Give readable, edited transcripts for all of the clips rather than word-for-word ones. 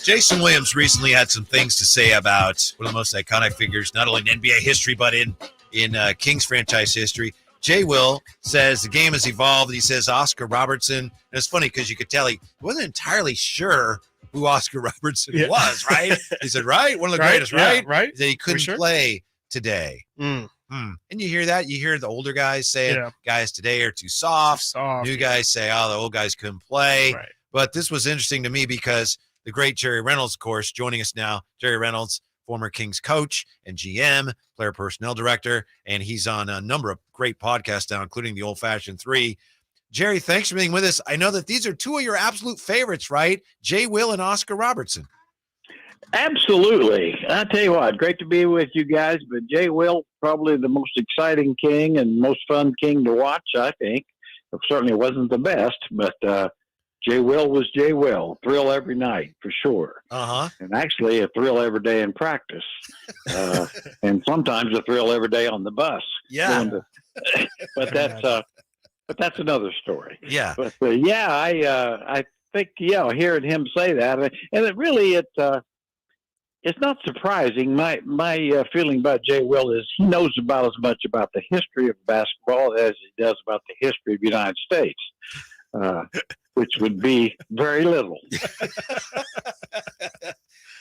Jason Williams recently had some things to say about one of the most iconic figures, not only in NBA history, but in Kings franchise history. Jay Will says the game has evolved. He says Oscar Robertson. And it's funny because you could tell he wasn't entirely sure who Oscar Robertson was, right? He said, right? One of the greatest, right? Yeah, right. That he couldn't play today. And you hear that. You hear the older guys saying guys today are too soft. New guys say, oh, the old guys couldn't play. Right. But this was interesting to me because the great Jerry Reynolds, of course, joining us now. Jerry Reynolds, former Kings coach and GM, player personnel director, and he's on a number of great podcasts now, including the Old Fashioned 3. Jerry, thanks for being with us. I know that these are two of your absolute favorites, right? Jay Will and Oscar Robertson. Absolutely. I tell you what, great to be with you guys, but Jay Will, probably the most exciting King and most fun King to watch, I think. It certainly wasn't the best, but Jay Will was Jay Will. Thrill every night, for sure. And actually a thrill every day in practice. And sometimes a thrill every day on the bus. Yeah. But that's another story. Yeah. But I think, hearing him say that, and it really, it's not surprising. My feeling about Jay Will is he knows about as much about the history of basketball as he does about the history of the United States, which would be very little.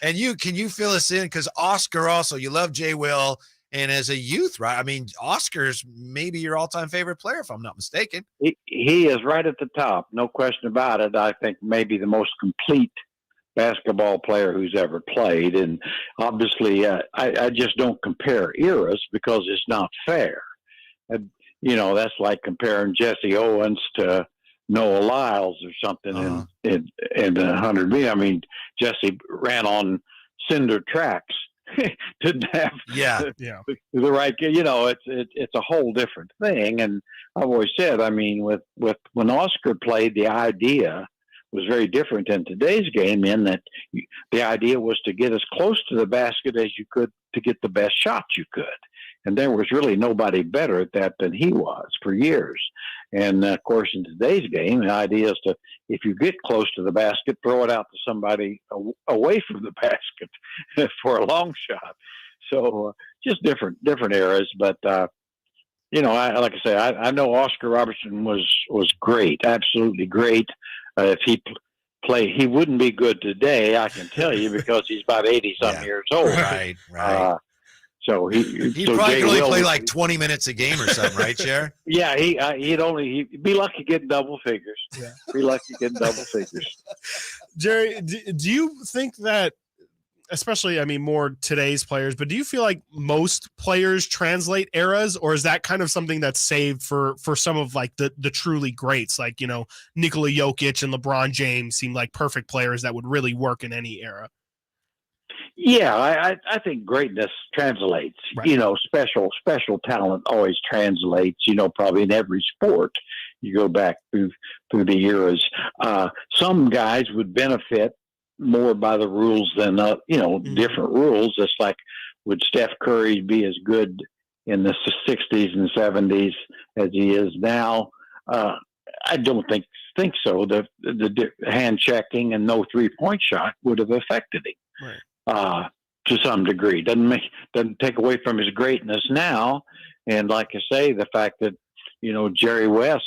And can you fill us in? Because Oscar also, you love Jay Will, and as a youth, right? I mean, Oscar's maybe your all-time favorite player, if I'm not mistaken. He is right at the top, no question about it. I think maybe the most complete basketball player who's ever played. And obviously, I just don't compare eras because it's not fair. And, that's like comparing Jesse Owens to Noah Lyles or something in 100 meters. I mean, Jesse ran on cinder tracks. Didn't have the right, it's a whole different thing. And I've always said, I mean, with when Oscar played, the idea was very different in today's game, in that the idea was to get as close to the basket as you could to get the best shots you could. And there was really nobody better at that than he was for years. And of course, in today's game, the idea is to, if you get close to the basket, throw it out to somebody away from the basket for a long shot. So just different eras. But, like I say, I know Oscar Robertson was great, absolutely great. If he played, he wouldn't be good today, I can tell you, because he's about 80-some years old. Right. So he'd probably only play like 20 minutes a game or something, right, Cher? Yeah, he'd be lucky getting double figures. Yeah, be lucky getting double figures. Jerry, do you think that, especially, I mean, more today's players, but do you feel like most players translate eras, or is that kind of something that's saved for some of like the truly greats, like, Nikola Jokic and LeBron James seem like perfect players that would really work in any era? Yeah, I think greatness translates. Right. Special talent always translates. Probably in every sport, you go back through the eras. Some guys would benefit more by the rules than different rules. It's like, would Steph Curry be as good in the 60s and 70s as he is now? I don't think so. The hand checking and no 3-point shot would have affected him. Right. To some degree. Doesn't take away from his greatness now. And like I say, the fact that, Jerry West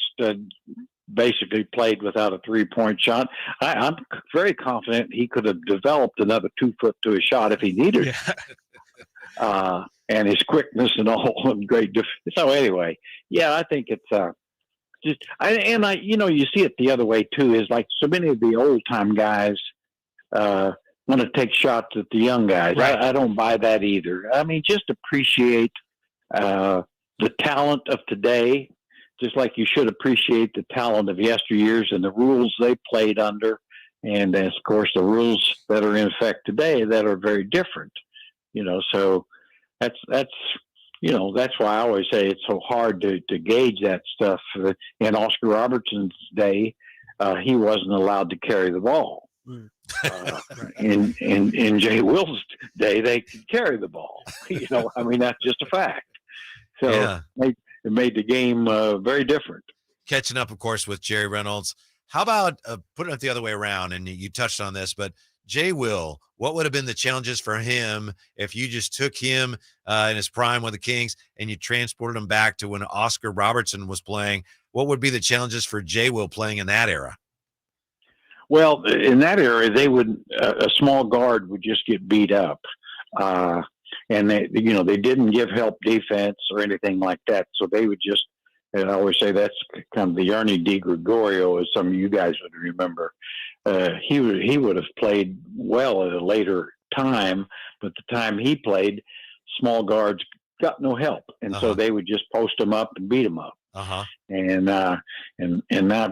basically played without a 3-point shot, I'm very confident he could have developed another 2 foot to his shot if he needed. Yeah. And his quickness and all, and great. So anyway, yeah, I think it's you see it the other way too, is like so many of the old time guys, want to take shots at the young guys. Right. I don't buy that either. I mean, just appreciate the talent of today, just like you should appreciate the talent of yesteryears and the rules they played under, and of course the rules that are in effect today that are very different. So that's why I always say it's so hard to gauge that stuff. In Oscar Robertson's day, he wasn't allowed to carry the ball. In Jay Will's day, they could carry the ball. I mean, that's just a fact. So it made the game very different. Catching up, of course, with Jerry Reynolds. How about putting it the other way around? And you touched on this, but Jay Will, what would have been the challenges for him if you just took him in his prime with the Kings and you transported him back to when Oscar Robertson was playing? What would be the challenges for Jay Will playing in that era? Well, in that era, they would a small guard would just get beat up, and they didn't give help defense or anything like that. So they would just, and I always say that's kind of the Ernie DiGregorio, as some of you guys would remember. He would have played well at a later time, but the time he played, small guards got no help, and so they would just post him up and beat him up. And that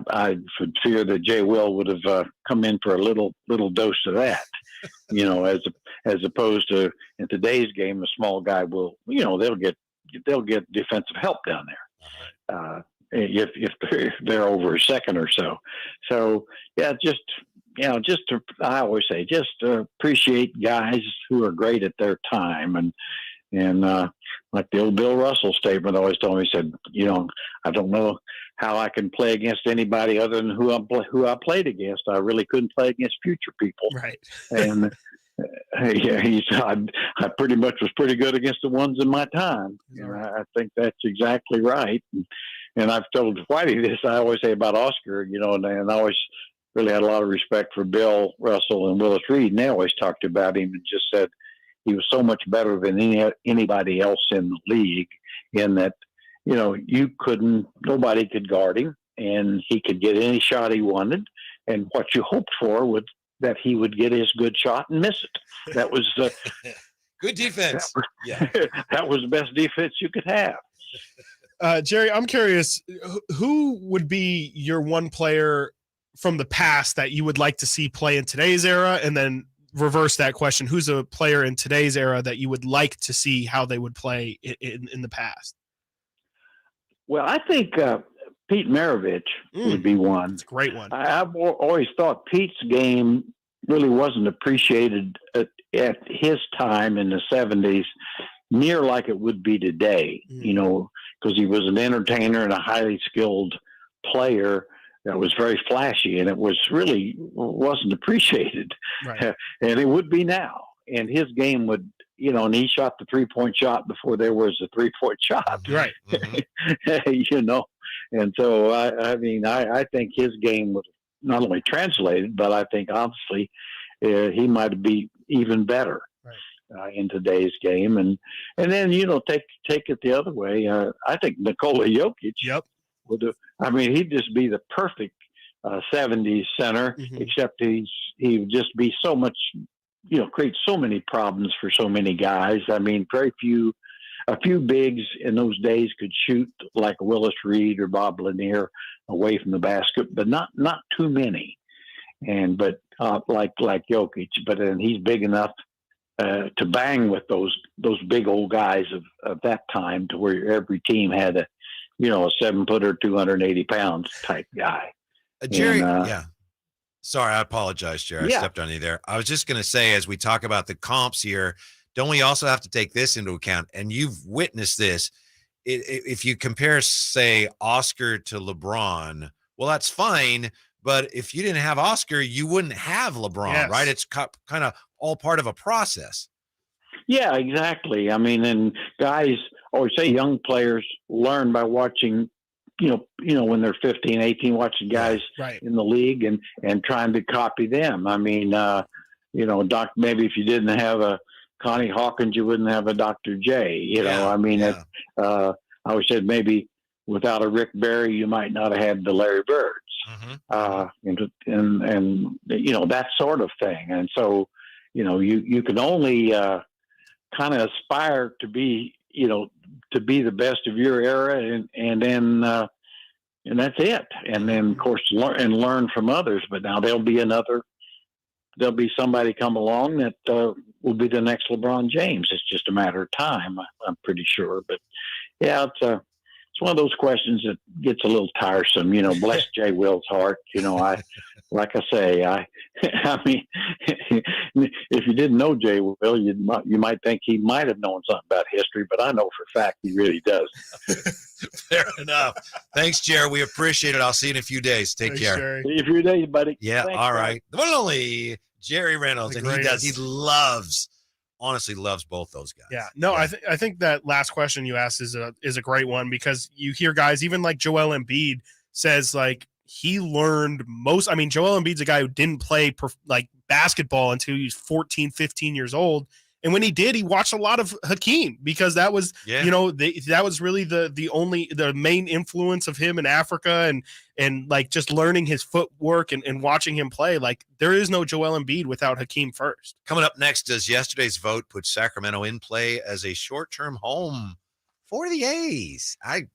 I would fear that Jay Will would have come in for a little dose of that, as opposed to in today's game, a small guy will, they'll get defensive help down there. If they're over a second or so. So yeah, I always say, appreciate guys who are great at their time. And like the old Bill Russell statement always told me, he said, I don't know how I can play against anybody other than who I played against. I really couldn't play against future people. Right. And he said, I pretty much was pretty good against the ones in my time. And I think that's exactly right. And I've told Whitey this, I always say about Oscar, and I always really had a lot of respect for Bill Russell and Willis Reed. And they always talked about him and just said he was so much better than anybody else in the league, in that, nobody could guard him, and he could get any shot he wanted. And what you hoped for was that he would get his good shot and miss it. That was good defense. That was the best defense you could have. Jerry, I'm curious, who would be your one player from the past that you would like to see play in today's era? And then reverse that question. Who's a player in today's era that you would like to see how they would play in the past? Well, I think Pete Maravich would be one. It's a great one. I've always thought Pete's game really wasn't appreciated at his time in the 70s near like it would be today, because he was an entertainer and a highly skilled player that was very flashy, and it wasn't appreciated. Right. And it would be now. And his game would, and he shot the 3-point shot before there was a 3-point shot. Right. And so, I think his game was not only translated, but I think honestly, he might be even better in today's game. And then, take it the other way. I think Nikola Jokic. Yep. He'd just be the perfect 70s center, except he would just be so much, create so many problems for so many guys. A few bigs in those days could shoot like Willis Reed or Bob Lanier away from the basket, but not too many. But like Jokic, but then he's big enough to bang with those big old guys of that time, to where every team had a 7-footer, 280 pounds type guy. Jerry, sorry, I apologize, Jerry. I stepped on you there. I was just going to say, as we talk about the comps here, don't we also have to take this into account? And you've witnessed this. If you compare, say, Oscar to LeBron, well, that's fine. But if you didn't have Oscar, you wouldn't have LeBron, right? It's kind of all part of a process. Yeah, exactly. And guys always say young players learn by watching, when they're 15, 18, watching guys in the league and trying to copy them. Maybe if you didn't have a Connie Hawkins, you wouldn't have a Dr. J. I always said maybe without a Rick Barry, you might not have had the Larry Birds. And that sort of thing. And so, you can only kind of aspire to be the best of your era, and then that's it. And then, of course, learn from others. But now there'll be somebody come along that will be the next LeBron James. It's just a matter of time, I'm pretty sure. But yeah, it's one of those questions that gets a little tiresome. Bless Jay Will's heart. Like I say, if you didn't know Jay Will, you might think he might have known something about history, but I know for a fact he really does. Fair enough. Thanks, Jerry. We appreciate it. I'll see you in a few days. Take care. Jerry. See you in a few days, buddy. Yeah. Thanks, all right. The one and only Jerry Reynolds, The and he does. He greatest. honestly loves both those guys. Yeah, no, Yeah. I think that last question you asked is a great one, because you hear guys even like Joel Embiid says like he learned most. I mean, Joel Embiid's a guy who didn't play like basketball until he was 14, 15 years old. And when he did, he watched a lot of Hakeem, because that was, that was really the main influence of him in Africa, and like just learning his footwork and watching him play. Like, there is no Joel Embiid without Hakeem first. Coming up next, does yesterday's vote put Sacramento in play as a short-term home for the A's? I